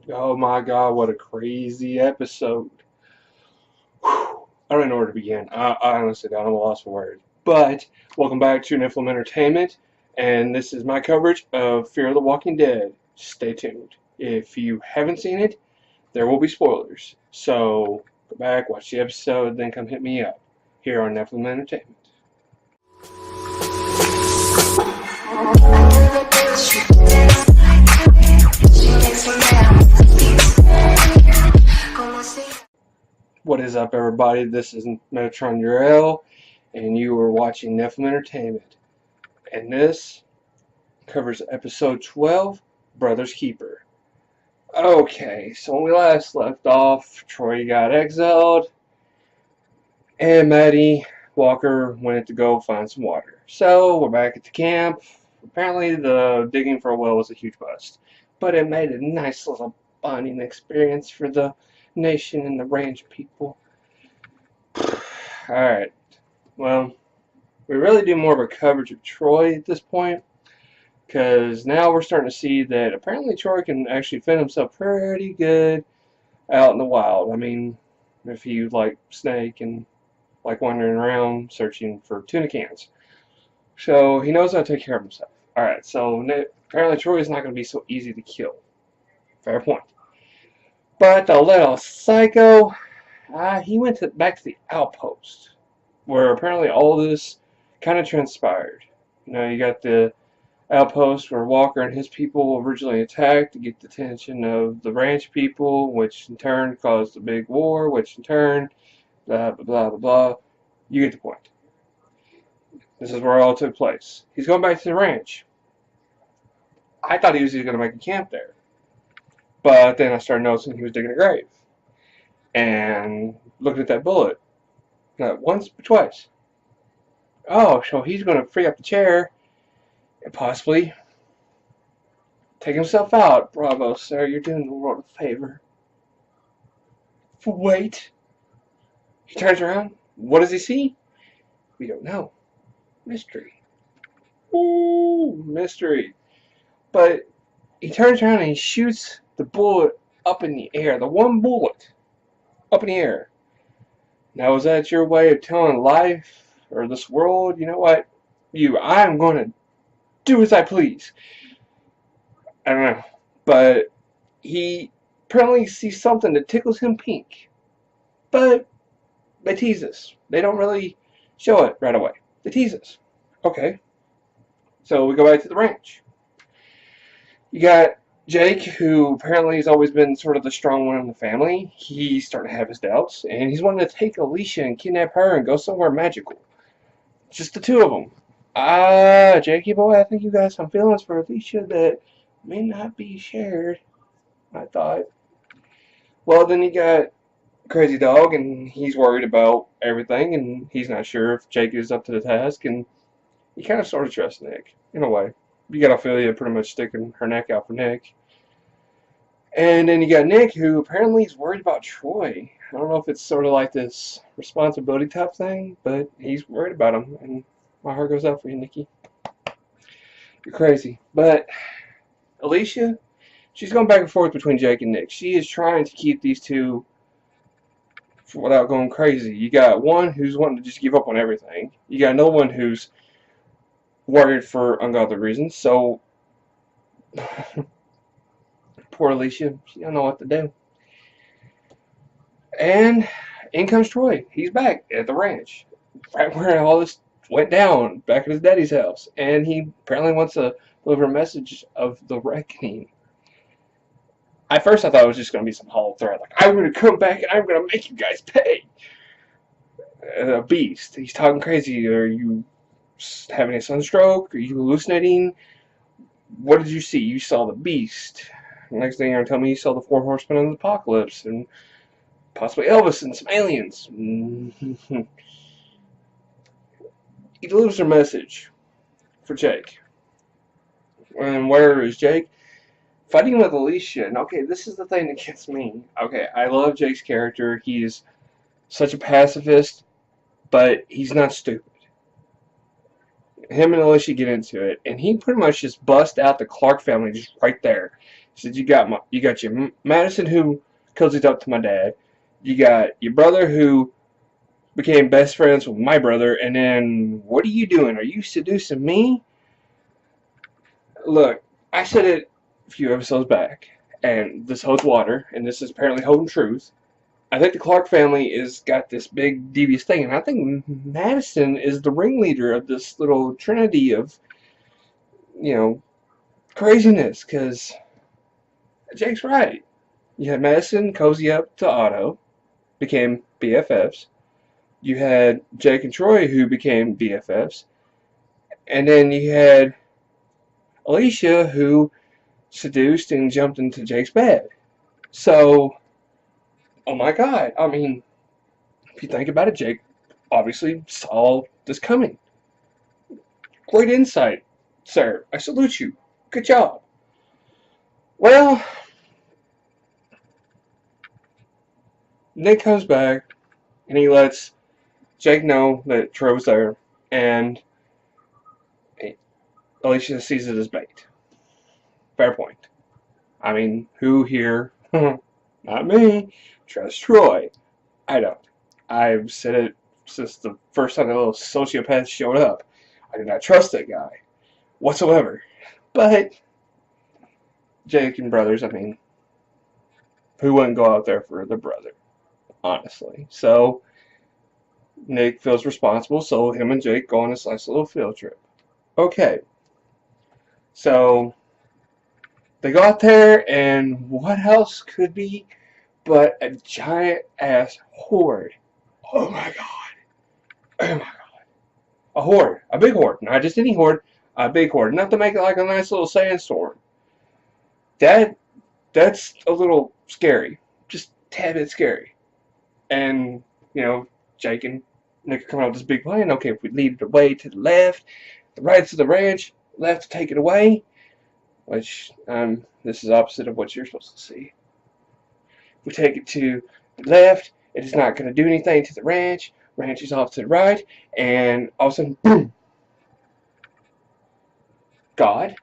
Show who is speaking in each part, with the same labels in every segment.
Speaker 1: Oh my god, what a crazy episode. Whew. I don't know where to begin. I honestly don't. I'm a loss for words. But, welcome back to Nephilim Entertainment, and this is my coverage of Fear of the Walking Dead. Stay tuned. If you haven't seen it, there will be spoilers. So, go back, watch the episode, then come hit me up here on Nephilim Entertainment. What is up, everybody? This is Metatron Urel, and you are watching Nephilim Entertainment. And this covers episode 12, Brother's Keeper. Okay, so when we last left off, Troy got exiled, and Maddie Walker went to go find some water. So we're back at the camp. Apparently the digging for a well was a huge bust, but it made a nice little bonding experience for the nation and the ranch people. Alright, well, we really do more of a coverage of Troy at this point, because now we're starting to see that apparently Troy can actually fend himself pretty good out in the wild. I mean, if you like snake and like wandering around searching for tuna cans. So he knows how to take care of himself. Alright, so apparently Troy is not going to be so easy to kill. Fair point. But the little psycho, he went back to the outpost, where apparently all this kind of transpired. You know, you got the outpost where Walker and his people originally attacked to get the attention of the ranch people, which in turn caused a big war, which in turn, blah, blah, blah, blah, blah. You get the point. This is where it all took place. He's going back to the ranch. I thought he was going to make a camp there. But then I started noticing he was digging a grave. And looking at that bullet. Not once, but twice. Oh, so he's going to free up the chair and possibly take himself out. Bravo, sir. You're doing the world a favor. Wait. He turns around. What does he see? We don't know. Mystery. Ooh, mystery. But he turns around and he shoots the bullet up in the air. The one bullet up in the air. Now, is that your way of telling life or this world, you know what? I'm going to do as I please. I don't know. But he apparently sees something that tickles him pink. But they tease us. They don't really show it right away. They tease us. Okay. So we go back to the ranch. You got Jake, who apparently has always been sort of the strong one in the family. He's starting to have his doubts, and he's wanting to take Alicia and kidnap her and go somewhere magical. Just the two of them. Jakey boy, I think you got some feelings for Alicia that may not be shared, I thought. Well, then you got Crazy Dog, and he's worried about everything, and he's not sure if Jake is up to the task, and he kind of sort of trusts Nick, in a way. You got Ophelia pretty much sticking her neck out for Nick. And then you got Nick, who apparently is worried about Troy. I don't know if it's sort of like this responsibility type thing, but he's worried about him, and my heart goes out for you, Nikki. You're crazy. But Alicia, she's going back and forth between Jake and Nick. She is trying to keep these two without going crazy. You got one who's wanting to just give up on everything. You got another one who's worried for ungodly reasons. So poor Alicia, she don't know what to do. And in comes Troy. He's back at the ranch, right where all this went down, back at his daddy's house. And he apparently wants to deliver a message of the reckoning. At first I thought it was just going to be some hollow threat, like, I'm going to come back and I'm going to make you guys pay. A beast. He's talking crazy. Are you having a sunstroke? Are you hallucinating? What did you see? You saw the beast. Next thing you're going to tell me you saw the 4 horsemen of the apocalypse and possibly Elvis and some aliens. He delivers a message for Jake. And where is Jake? Fighting with Alicia. And okay, this is the thing that gets me. Okay, I love Jake's character. He is such a pacifist, but he's not stupid. Him and Alicia get into it, and he pretty much just busts out the Clark family just right there. He said, you got your Madison who cozied up to my dad. You got your brother who became best friends with my brother, and then what are you doing? Are you seducing me? Look, I said it a few episodes back, and this holds water, and this is apparently holding truth. I think the Clark family is got this big devious thing, and I think Madison is the ringleader of this little trinity of, you know, craziness. Because Jake's right. You had Madison cozy up to Otto, became BFFs. You had Jake and Troy who became BFFs, and then you had Alicia who seduced and jumped into Jake's bed. So, oh my God! I mean, if you think about it, Jake obviously saw this coming. Great insight, sir. I salute you. Good job. Well, Nick comes back and he lets Jake know that Troy was there, and Alicia sees it as bait. Fair point. I mean, who here, not me, trusts Troy? I don't. I've said it since the first time that little sociopath showed up. I do not trust that guy whatsoever. But Jake and brothers, I mean, who wouldn't go out there for their brother? Honestly. So Nick feels responsible, so him and Jake go on this nice little field trip. Okay. So they go out there, and what else could be but a giant ass horde? Oh my God. Oh my God. A horde. A big horde. Not just any horde. A big horde. Not to make it like a nice little sandstorm. That's a little scary. Just a tad bit scary. And, you know, Jake and Nick are coming out with this big plan. Okay, if we lead it away to the left, the right to the ranch, left to take it away, which this is opposite of what you're supposed to see. If we take it to the left, it is not going to do anything to the ranch. Ranch is off to the right, and all of a sudden, boom! God?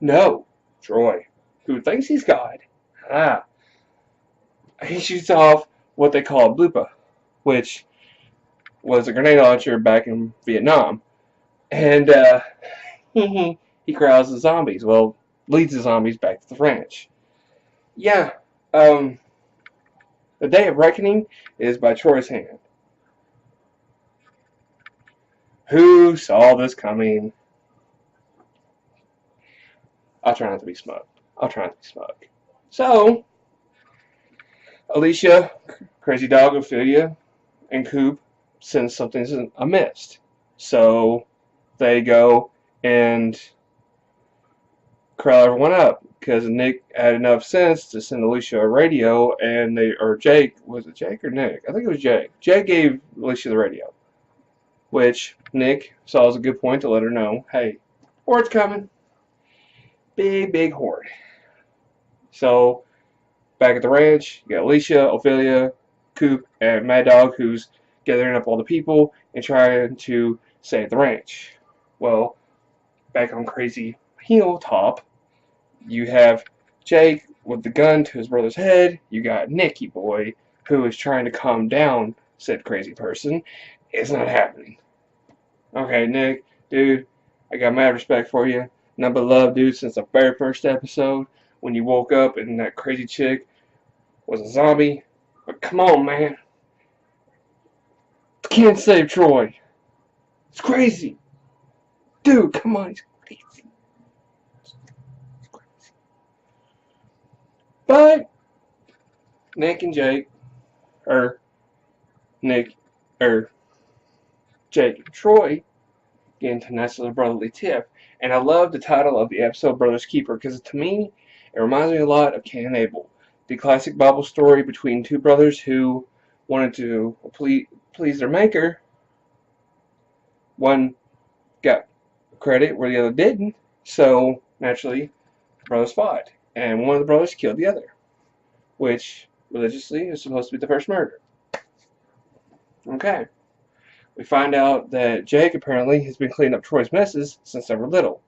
Speaker 1: No. Troy, who thinks he's God. He shoots off what they call a bloopa, which was a grenade launcher back in Vietnam. And he corrals the zombies. Well, leads the zombies back to the ranch. Yeah, the Day of Reckoning is by Troy's hand. Who saw this coming? I'll try not to be smug. So, Alicia, Crazy Dog, Ophelia, and Coop sense something's amiss. So, they go and corral everyone up. Because Nick had enough sense to send Alicia a radio, and Jake, was it Jake or Nick? I think it was Jake. Jake gave Alicia the radio, which Nick saw as a good point to let her know, hey, horde's coming. Big horde. So, back at the ranch, you got Alicia, Ophelia, Coop, and Mad Dog, who's gathering up all the people and trying to save the ranch. Well, back on Crazy Hilltop, you have Jake with the gun to his brother's head. You got Nicky Boy, who is trying to calm down said crazy person. It's not happening. Okay, Nick, dude, I got mad respect for you. Number love, dude, since the very first episode when you woke up and that crazy chick was a zombie. But come on, man. Can't save Troy. It's crazy. Dude, come on, he's crazy. But Nick and Jake, Jake and Troy get into a nice little brotherly tiff. And I love the title of the episode, Brother's Keeper, because to me, it reminds me a lot of Cain and Abel, the classic Bible story between two brothers who wanted to please their maker. One got credit where the other didn't, so naturally, the brothers fought. And one of the brothers killed the other, which religiously is supposed to be the first murder. Okay. We find out that Jake apparently has been cleaning up Troy's messes since they were little.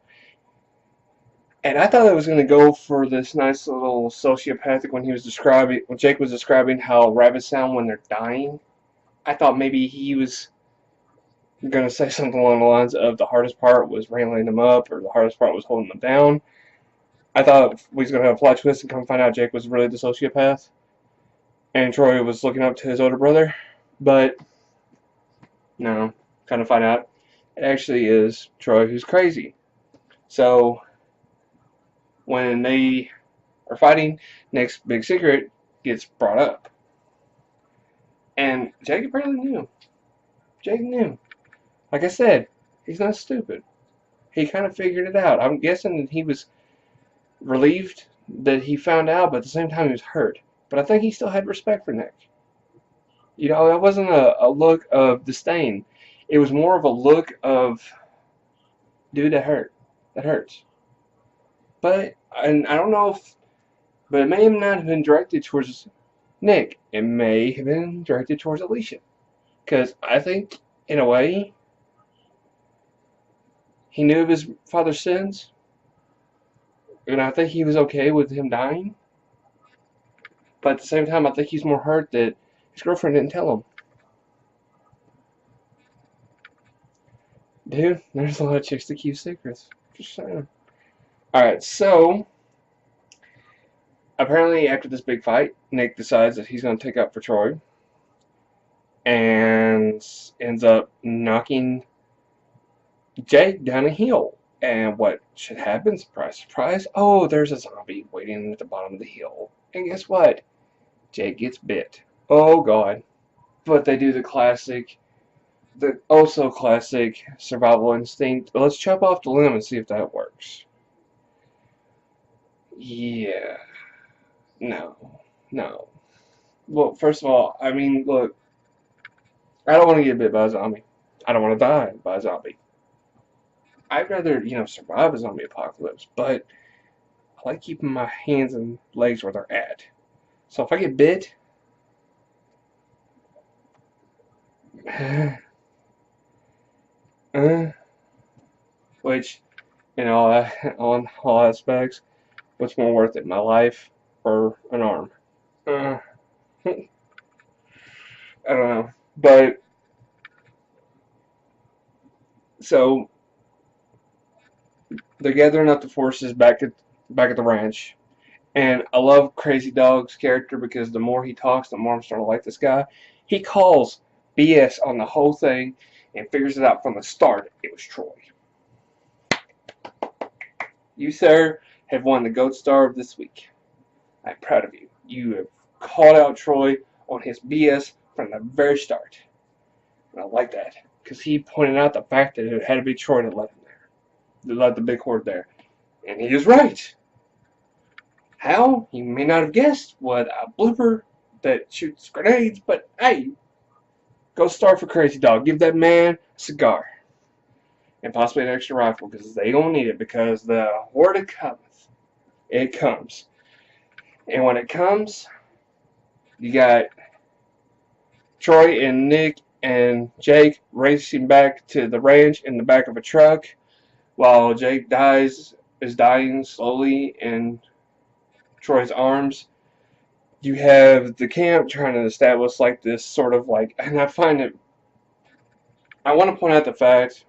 Speaker 1: And I thought it was going to go for this nice little sociopathic when Jake was describing how rabbits sound when they're dying. I thought maybe he was going to say something along the lines of the hardest part was railing them up, or the hardest part was holding them down. I thought we was going to have a plot twist and come find out Jake was really the sociopath, and Troy was looking up to his older brother. But no, kind of find out it actually is Troy who's crazy. So when they are fighting, Nick's big secret gets brought up. And Jake apparently knew. Jake knew. Like I said, he's not stupid. He kind of figured it out. I'm guessing that he was relieved that he found out, but at the same time he was hurt. But I think he still had respect for Nick. You know, that wasn't a look of disdain. It was more of a look of, dude, that hurt. That hurts. But, and I don't know if, but it may not have been directed towards Nick. It may have been directed towards Alicia. Because I think, in a way, he knew of his father's sins. And I think he was okay with him dying. But at the same time, I think he's more hurt that his girlfriend didn't tell him. Dude, there's a lot of chicks that keep secrets. Just saying. Alright, so apparently after this big fight, Nick decides that he's going to take up for Troy. And ends up knocking Jake down a hill. And what should happen? Surprise, surprise. Oh, there's a zombie waiting at the bottom of the hill. And guess what? Jake gets bit. Oh, God. But they do the classic, the also classic survival instinct. Let's chop off the limb and see if that works. Yeah. No. No. Well, first of all, I mean, look, I don't want to get bit by a zombie. I don't want to die by a zombie. I'd rather, survive a zombie apocalypse, but I like keeping my hands and legs where they're at. So if I get bit, which, on all aspects, what's more worth it, my life or an arm? I don't know. But, so, they're gathering up the forces back at the ranch. And I love Crazy Dog's character because the more he talks, the more I'm starting to like this guy. He calls BS on the whole thing and figures it out from the start. It was Troy. You, sir, have won the GOAT Star of this week. I'm proud of you. You have called out Troy on his BS from the very start. And I like that because he pointed out the fact that it had to be Troy that led him there. That led the big horde there. And he is right. How? You may not have guessed what a blooper that shoots grenades, but hey, go star for Crazy Dog. Give that man a cigar. And possibly an extra rifle, because they don't need it, because the horde cometh. It comes. And when it comes, you got Troy and Nick and Jake racing back to the ranch in the back of a truck, while Jake is dying slowly in Troy's arms. You have the camp trying to establish like this sort of like, and I want to point out the fact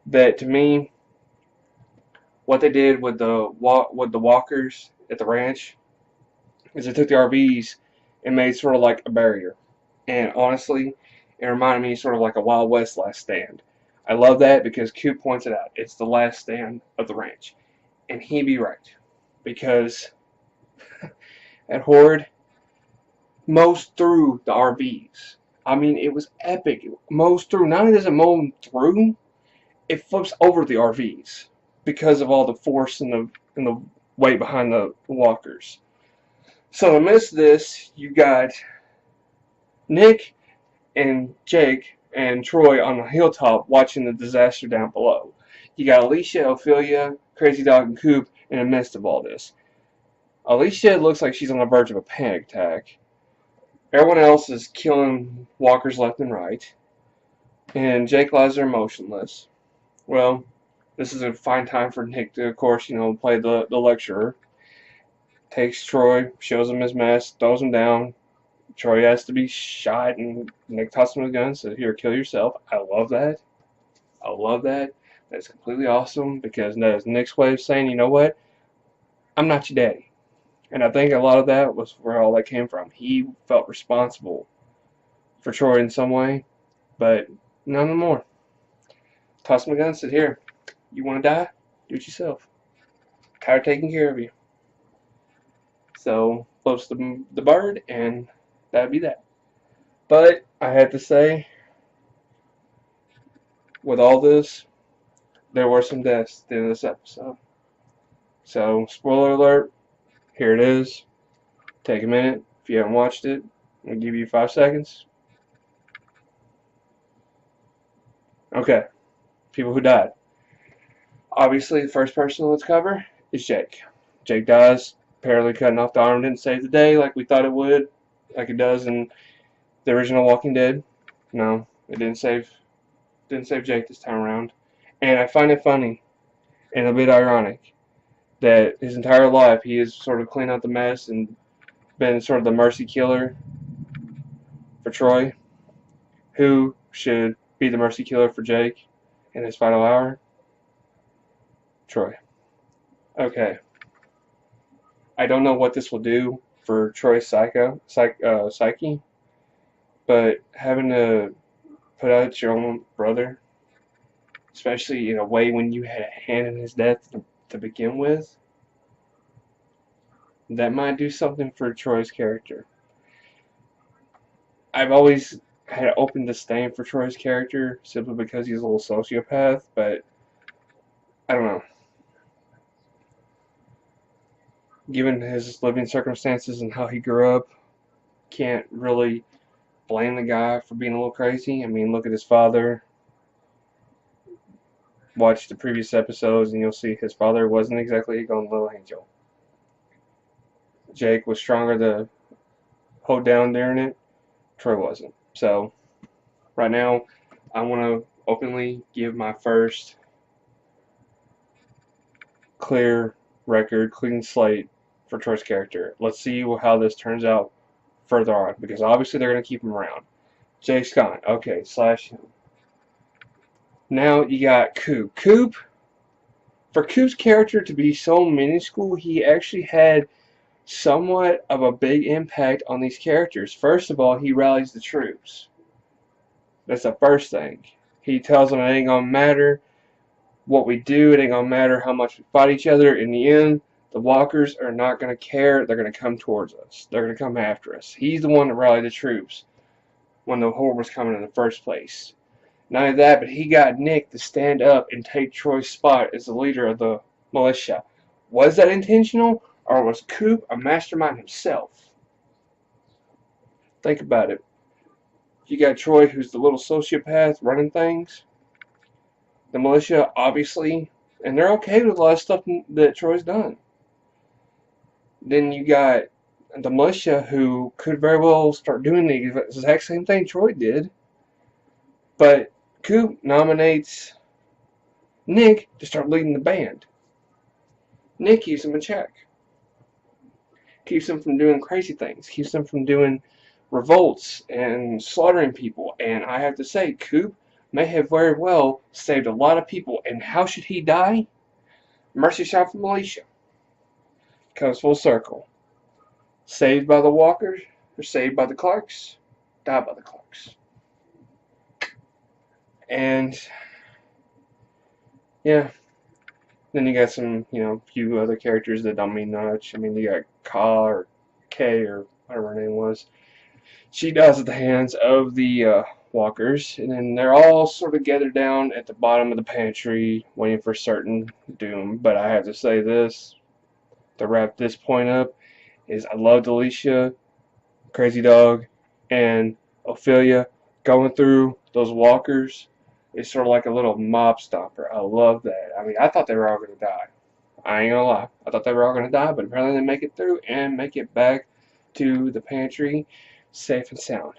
Speaker 1: that to me, what they did with the walkers at the ranch is they took the RVs and made sort of like a barrier. And honestly, it reminded me sort of like a Wild West Last Stand. I love that because Coop points it out. It's the last stand of the ranch. And he'd be right. Because at Horde, mowed through the RVs. I mean, it was epic. It mows through. Not only does it mow them through, it flips over the RVs because of all the force and the weight behind the walkers. So amidst this, you got Nick and Jake and Troy on the hilltop watching the disaster down below. You got Alicia, Ophelia, Crazy Dog, and Coop in the midst of all this. Alicia looks like she's on the verge of a panic attack. Everyone else is killing walkers left and right. And Jake lies there motionless. Well, This is a fine time for Nick to, of course, play the lecturer. Takes Troy, shows him his mess, throws him down. Troy has to be shot, and Nick tosses him his gun, says, "Here, kill yourself." I love that. I love that. That's completely awesome, because that is Nick's way of saying, you know what? I'm not your daddy. And I think a lot of that was where all that came from. He felt responsible for Troy in some way, but none more. Tossed him a gun and said, "Here, you want to die? Do it yourself. Tired of taking care of you." So, close the bird, and that'd be that. But I had to say, with all this, there were some deaths at the end of this episode. So, spoiler alert, here it is. Take a minute. If you haven't watched it, I'll give you 5 seconds. Okay, people who died. Obviously, the first person let's cover is Jake. Jake dies, apparently cutting off the arm didn't save the day like we thought it would, like it does in the original Walking Dead. No, it didn't save Jake this time around. And I find it funny and a bit ironic that his entire life he has sort of cleaned out the mess and been sort of the mercy killer for Troy. Who should be the mercy killer for Jake in his final hour? Troy. Okay. I don't know what this will do for Troy's psyche, but having to put out your own brother, especially in a way when you had a hand in his death to begin with, that might do something for Troy's character. I've always had an open disdain for Troy's character simply because he's a little sociopath, but I don't know. Given his living circumstances and how he grew up, can't really blame the guy for being a little crazy. I mean, look at his father. Watch the previous episodes and you'll see his father wasn't exactly a golden little angel. Jake was stronger to hold down during it. Troy wasn't. So, right now, I want to openly give my first clear record, clean slate for Troy's character. Let's see how this turns out further on, because obviously they're going to keep him around. Jake's gone. Okay, slash him. Now you got Coop. Coop, for Coop's character to be so minuscule, he actually had somewhat of a big impact on these characters. First of all, he rallies the troops. That's the first thing. He tells them it ain't gonna matter what we do, it ain't gonna matter how much we fight each other. In the end, the walkers are not gonna care. They're gonna come towards us. They're gonna come after us. He's the one that rallied the troops when the horde was coming in the first place. Not only that, but he got Nick to stand up and take Troy's spot as the leader of the militia. Was that intentional, or was Coop a mastermind himself? Think about it. You got Troy, who's the little sociopath running things. The militia, obviously, and they're okay with a lot of stuff that Troy's done. Then you got the militia, who could very well start doing the exact same thing Troy did. But Coop nominates Nick to start leading the band. Nick keeps him in check. Keeps him from doing crazy things. Keeps him from doing revolts and slaughtering people. And I have to say, Coop may have very well saved a lot of people. And how should he die? Mercy shot from militia. Comes full circle. Saved by the Walkers, or saved by the Clarks, died by the Clarks. And yeah, then you got some, few other characters that don't mean much. I mean, you got Ka or Kay or whatever her name was. She dies at the hands of the walkers, and then they're all sort of gathered down at the bottom of the pantry, waiting for certain doom. But I have to say this, to wrap this point up, is I loved Alicia, Crazy Dog, and Ophelia going through those walkers. It's sort of like a little mob stomper. I love that. I mean, I thought they were all going to die. I ain't gonna lie. I thought they were all going to die, but apparently they make it through and make it back to the pantry safe and sound.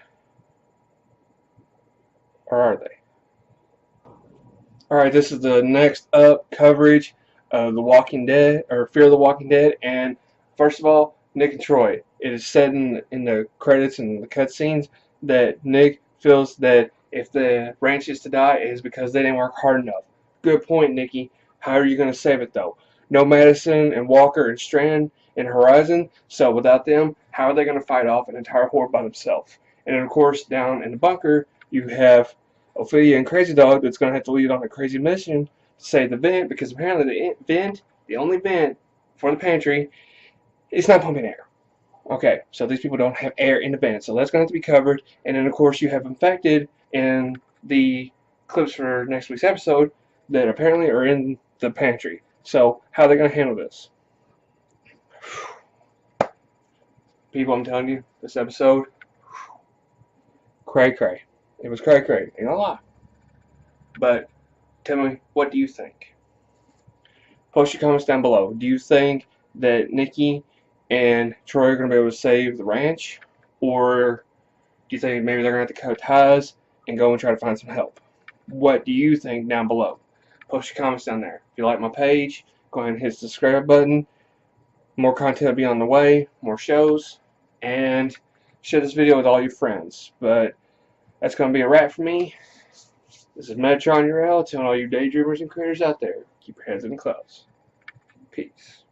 Speaker 1: Or are they? Alright, this is the next up coverage of The Walking Dead, or Fear the Walking Dead, and first of all, Nick and Troy. It is said in the credits and the cutscenes that Nick feels that if the ranch is to die, it is because they didn't work hard enough. Good point, Nicky. How are you going to save it, though? No Madison and Walker and Strand and Horizon, so without them, how are they going to fight off an entire horde by themselves? And of course, down in the bunker, you have Ophelia and Crazy Dog that's going to have to lead on a crazy mission to save the vent, because apparently the only vent for the pantry, is not pumping air. Okay, so these people don't have air in the vent, so that's going to have to be covered. And then, of course, you have infected in the clips for next week's episode that apparently are in the pantry. So how are they going to handle this? People, I'm telling you, this episode, cray cray. It was cray cray, ain't gonna lie. But tell me, what do you think? Post your comments down below. Do you think that Nikki and Troy are going to be able to save the ranch? Or do you think maybe they're going to have to cut ties and go and try to find some help? What do you think down below? Post your comments down there. If you like my page, go ahead and hit the subscribe button. More content will be on the way, more shows, and share this video with all your friends. But that's going to be a wrap for me. This is Metron URL telling all you daydreamers and creators out there, keep your heads in the clouds. Peace.